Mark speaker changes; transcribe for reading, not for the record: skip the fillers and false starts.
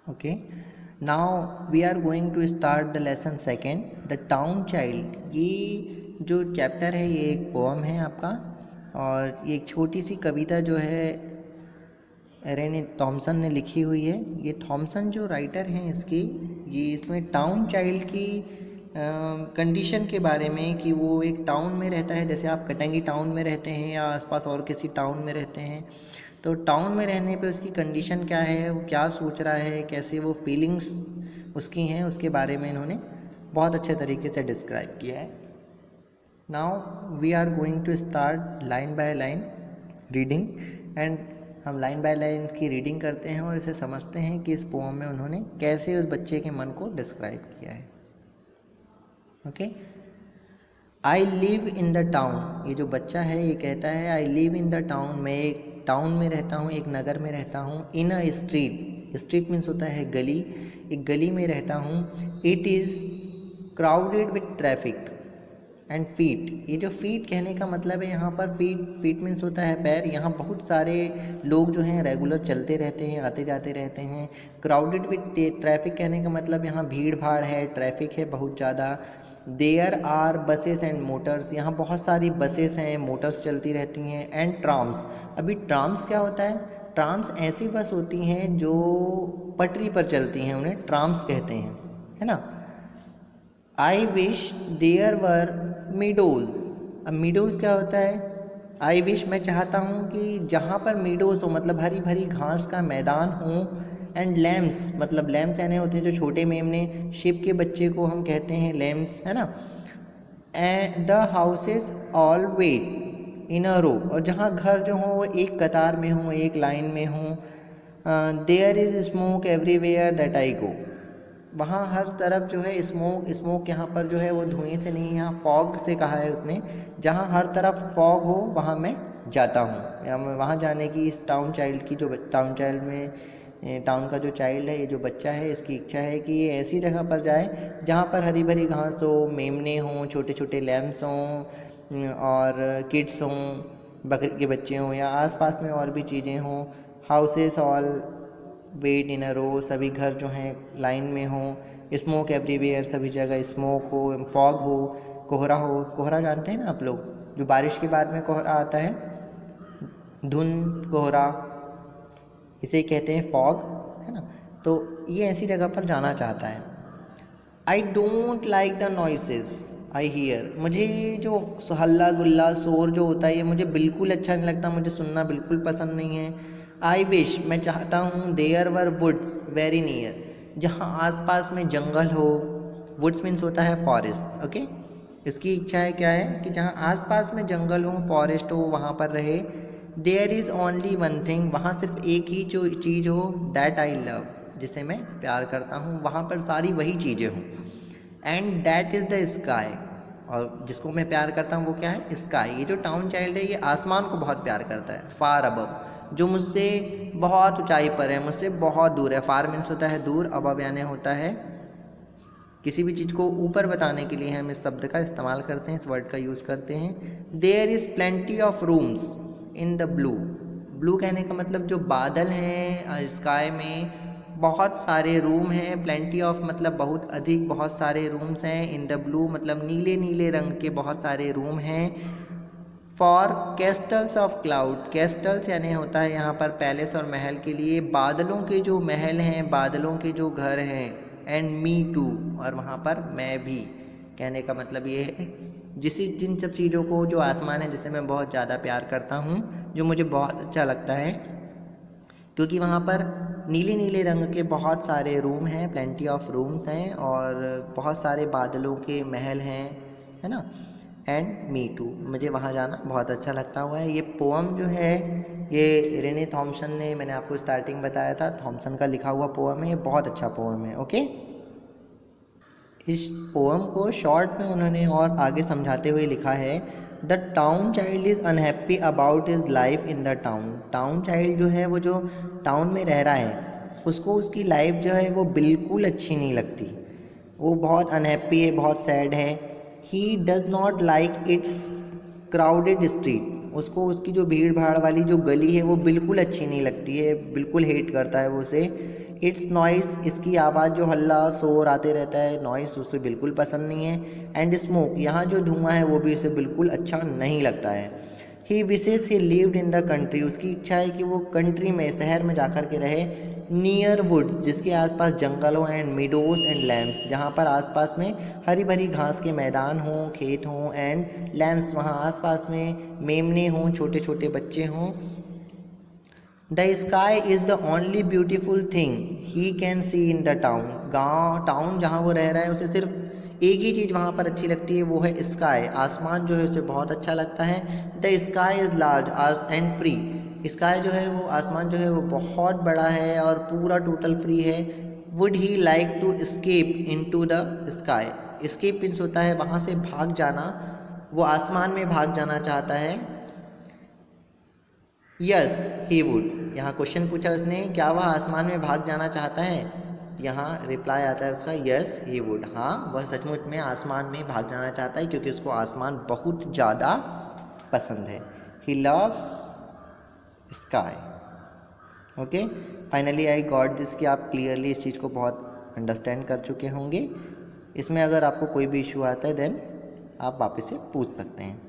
Speaker 1: Okay, now we are going to start the lesson second, the town child। ये जो chapter है ये एक पोम है आपका, और ये एक छोटी सी कविता जो है रेने थॉमसन ने लिखी हुई है। ये थॉमसन जो राइटर हैं इसकी, ये इसमें टाउन चाइल्ड की कंडीशन के बारे में कि वो एक टाउन में रहता है, जैसे आप कटंगी टाउन में रहते हैं या आसपास और किसी टाउन में रहते हैं, तो टाउन में रहने पे उसकी कंडीशन क्या है, वो क्या सोच रहा है, कैसे वो फीलिंग्स उसकी हैं, उसके बारे में इन्होंने बहुत अच्छे तरीके से डिस्क्राइब किया है। Now we are going to start line by line reading, and हम लाइन बाय लाइन की रीडिंग करते हैं और इसे समझते हैं कि इस पोम में उन्होंने कैसे उस बच्चे के मन को डिस्क्राइब किया है। Okay, I live in the town. ये जो बच्चा है ये कहता है I live in the town, मैं एक टाउन में रहता हूँ, एक नगर में रहता हूँ। इन अ स्ट्रीट, स्ट्रीट मीन्स होता है गली, एक गली में रहता हूँ। It is crowded with traffic and feet. ये जो फीट कहने का मतलब है यहाँ पर, फीट मीन्स होता है पैर। यहाँ बहुत सारे लोग जो हैं रेगुलर चलते रहते हैं, आते जाते रहते हैं। क्राउडेड विथ ट्रैफिक कहने का मतलब यहाँ भीड़ भाड़ है, ट्रैफिक है बहुत ज़्यादा। There are buses and motors, यहाँ बहुत सारी बसेस हैं, मोटर्स चलती रहती हैं। And trams. अभी ट्राम्स क्या होता है? ट्राम्स ऐसी बस होती हैं जो पटरी पर चलती हैं, उन्हें ट्राम्स कहते हैं, है ना। I wish there were meadows. अब मीडोज़ क्या होता है? आई विश, मैं चाहता हूँ कि जहाँ पर मीडोज़ हो, मतलब हरी भरी घास का मैदान हो। एंड लैम्स, मतलब लैम्स यानी होते हैं जो छोटे मेमने, शिप के बच्चे को हम कहते हैं लैम्स, है ना। And the houses all wait in a row, और जहाँ घर जो हों वो एक कतार में हों, एक लाइन में हों। There is smoke everywhere that I go. वहाँ हर तरफ जो है स्मोक यहाँ पर जो है वो धुएं से नहीं, यहाँ फॉग से कहा है उसने। जहाँ हर तरफ फॉग हो वहाँ मैं जाता हूँ, या मैं वहाँ जाने की इस टाउन चाइल्ड की, जो टाउन चाइल्ड में टाउन का जो चाइल्ड है, ये जो बच्चा है, इसकी इच्छा है कि ये ऐसी जगह पर जाए जहाँ पर हरी भरी घास हो, मेमने हों, छोटे छोटे लैम्प्स हों, और किड्स हों, बकरी के बच्चे हों, या आसपास में और भी चीज़ें हों। Houses all wait in a रो, सभी घर जो हैं लाइन में हों। स्मोक एवरीवेयर, सभी जगह स्मोक हो, फॉग हो, कोहरा हो। कोहरा जानते हैं ना आप लोग, जो बारिश के बाद में कोहरा आता है, धुंध, कोहरा, इसे कहते हैं फॉग, है ना। तो ये ऐसी जगह पर जाना चाहता है। I don't like the noises I hear. मुझे जो हल्ला गुल्ला शोर जो होता है ये मुझे बिल्कुल अच्छा नहीं लगता, मुझे सुनना बिल्कुल पसंद नहीं है। आई विश, मैं चाहता हूँ, there were woods very near, जहाँ आसपास में जंगल हो। वुड्स मीन्स होता है फॉरेस्ट। ओके, इसकी इच्छा है क्या है कि जहाँ आसपास में जंगल हो, फॉरेस्ट हो, वहाँ पर रहे। There is only one thing, वहाँ सिर्फ एक ही जो चीज़ हो, दैट आई लव, जिसे मैं प्यार करता हूँ, वहाँ पर सारी वही चीज़ें हों। And that is the sky, और जिसको मैं प्यार करता हूँ वो क्या है? स्काई। ये जो टाउन चाइल्ड है ये आसमान को बहुत प्यार करता है। फार अबव, जो मुझसे बहुत ऊंचाई पर है, मुझसे बहुत दूर है। फार मीन्स होता है दूर, अबव यानी होता है किसी भी चीज़ को ऊपर बताने के लिए हम इस शब्द का इस्तेमाल करते हैं, इस वर्ड का यूज़ करते हैं। There is plenty of rooms in the blue. Blue कहने का मतलब जो बादल हैं स्काई में, बहुत सारे रूम हैं। प्लेंटी ऑफ मतलब बहुत अधिक, बहुत सारे रूम्स हैं। इन द ब्लू मतलब नीले नीले रंग के बहुत सारे रूम हैं। फॉर कैस्टल्स ऑफ क्लाउड, कैस्टल्स यानी होता है यहाँ पर पैलेस और महल के लिए, बादलों के जो महल हैं, बादलों के जो घर हैं। एंड मी टू, और वहाँ पर मैं भी, कहने का मतलब ये है जिन सब चीज़ों को, जो आसमान है जिसे मैं बहुत ज़्यादा प्यार करता हूँ, जो मुझे बहुत अच्छा लगता है, क्योंकि वहाँ पर नीले नीले रंग के बहुत सारे रूम हैं, प्लेंटी ऑफ रूम्स हैं, और बहुत सारे बादलों के महल हैं, है ना। एंड मी टू, मुझे वहाँ जाना बहुत अच्छा लगता हुआ है। ये पोअम जो है ये रेने थॉमसन ने, मैंने आपको स्टार्टिंग बताया था, थॉमसन का लिखा हुआ पोअम है। ये बहुत अच्छा पोअम है। ओके, इस पोअम को शॉर्ट में उन्होंने और आगे समझाते हुए लिखा है, the town child is unhappy about is life in the town. Town child जो है वो जो टाउन में रह रहा है, उसको उसकी लाइफ जो है वो बिल्कुल अच्छी नहीं लगती, वो बहुत अनहैप्पी है, बहुत सैड है। He does not like it's crowded street, उसको उसकी जो भीड़ भाड़ वाली जो गली है वो बिल्कुल अच्छी नहीं लगती है, बिल्कुल हेट करता है वो उसे। इट्स नॉइस, इसकी आवाज़ जो हल्ला शोर आते रहता है, नॉइस उसे बिल्कुल पसंद नहीं है। एंड स्मोक, यहाँ जो धुआं है वो भी उसे बिल्कुल अच्छा नहीं लगता है। He wishes he lived in the country, उसकी इच्छा है कि वो कंट्री में, शहर में जाकर के रहे। नियर वुड्स, जिसके आसपास जंगल हो, एंड मिडोज एंड लैम्प्स, जहाँ पर आसपास में हरी भरी घास के मैदान हों, खेत हों, एंड लैम्प्स, वहाँ आसपास में मेमने हों, छोटे छोटे बच्चे हों। The sky is the only beautiful thing he can see in the town, गाँव टाउन जहाँ वो रह रहा है उसे सिर्फ एक ही चीज़ वहाँ पर अच्छी लगती है, वो है स्काई, आसमान जो है उसे बहुत अच्छा लगता है। The sky is large and free, sky जो है वो आसमान जो है वो बहुत बड़ा है और पूरा टोटल फ्री है। Would he like to escape into the sky, escape means होता है वहाँ से भाग जाना, वो आसमान में भाग जाना चाहता है। यस ही वुड, यहाँ क्वेश्चन पूछा उसने, क्या वह आसमान में भाग जाना चाहता है, यहाँ रिप्लाई आता है उसका यस ही वुड, हाँ वह सचमुच में आसमान में भाग जाना चाहता है क्योंकि उसको आसमान बहुत ज़्यादा पसंद है। He loves sky. Okay, finally I got this, कि आप क्लियरली इस चीज़ को बहुत अंडरस्टैंड कर चुके होंगे। इसमें अगर आपको कोई भी इशू आता है देन आप वापस से पूछ सकते हैं।